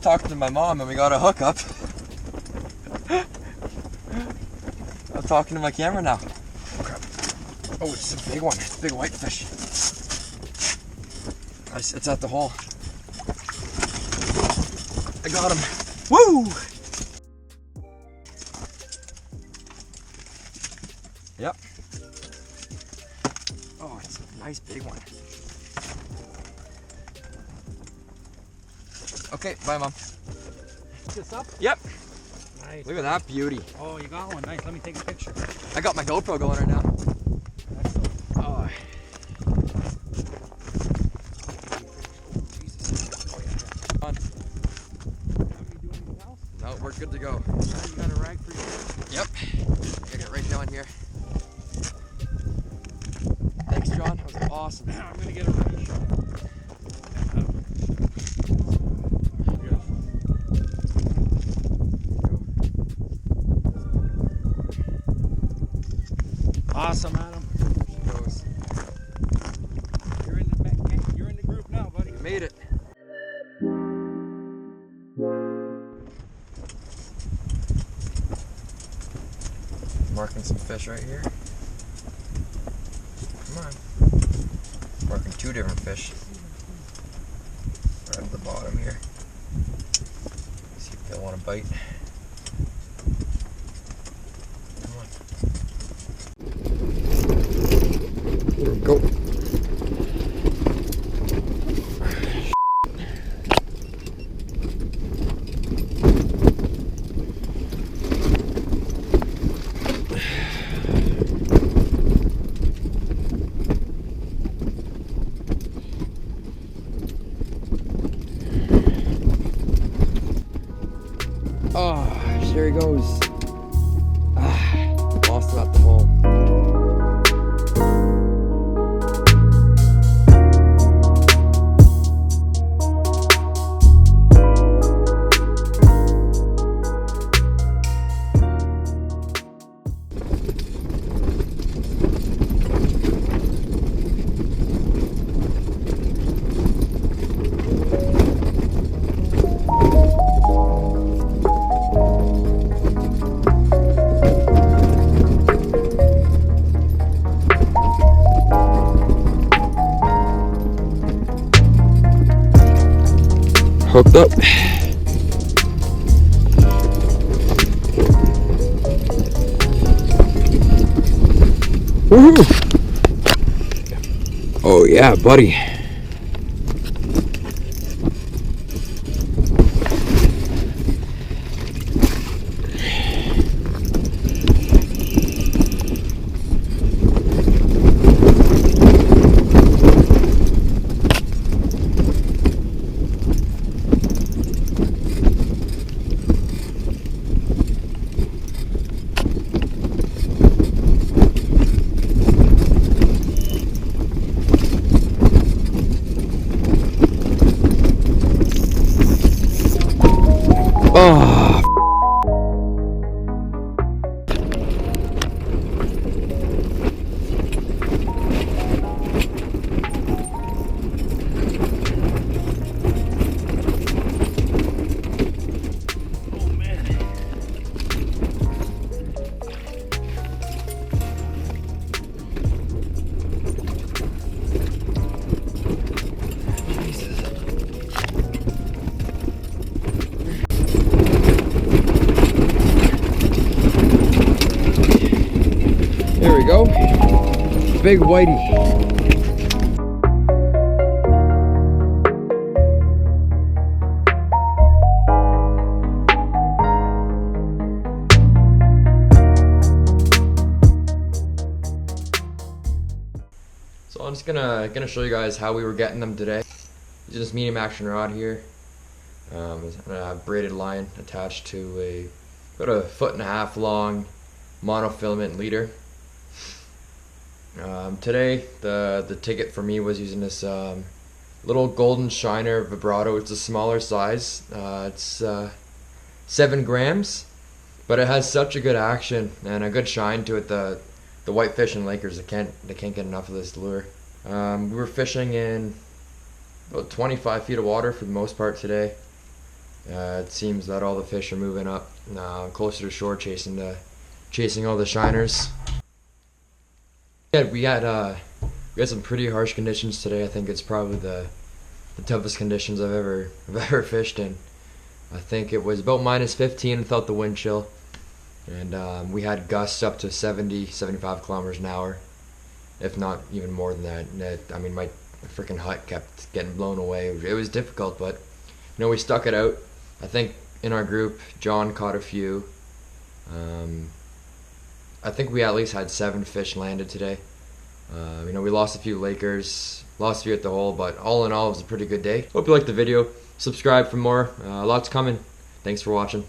talking to my mom and we got a hookup. I'm talking to my camera now. Oh, crap. Oh, it's a big one. It's a big whitefish. It's at the hole. I got him. Woo! Yep. Oh, it's a nice big one. Okay, bye, Mom. This up? Yep. Nice. Look at that beauty. Oh, you got one. Nice. Let me take a picture. I got my GoPro going right now. Excellent. Oh. No, we're good to go. You got a rag for you? Yep. Gotta get right down here. Thanks, John. That was awesome. I'm gonna get a rag shot. Awesome, Adam. You're in the group now, buddy. Made it. Marking some fish right here. Come on. Marking two different fish. Right at the bottom here. See if they'll want to bite. Come on. There we go. Oh, there he goes. Lost him at the hole. Hooked up. Woohoo! Oh yeah, buddy. Oh. There we go. Big whitey. So I'm just gonna show you guys how we were getting them today. Just medium action rod here. A braided line attached to about a 1.5 foot long monofilament leader. Today the ticket for me was using this little golden shiner vibrato. It's a smaller size. It's 7 grams, but it has such a good action and a good shine to it. The whitefish and Lakers, they can't get enough of this lure. We were fishing in about 25 feet of water for the most part today, It seems that all the fish are moving up closer to shore, chasing all the shiners. Yeah, we had some pretty harsh conditions today. I think it's probably the toughest conditions I've ever fished in. I think it was about -15 without the wind chill, and we had gusts up to 70, 75 kilometers an hour, if not even more than that. I mean, my freaking hut kept getting blown away. It was difficult, but we stuck it out. I think in our group, John caught a few. I think we at least had 7 fish landed today. We lost a few Lakers, lost a few at the hole, but all in all, it was a pretty good day. Hope you liked the video. Subscribe for more. Lots coming. Thanks for watching.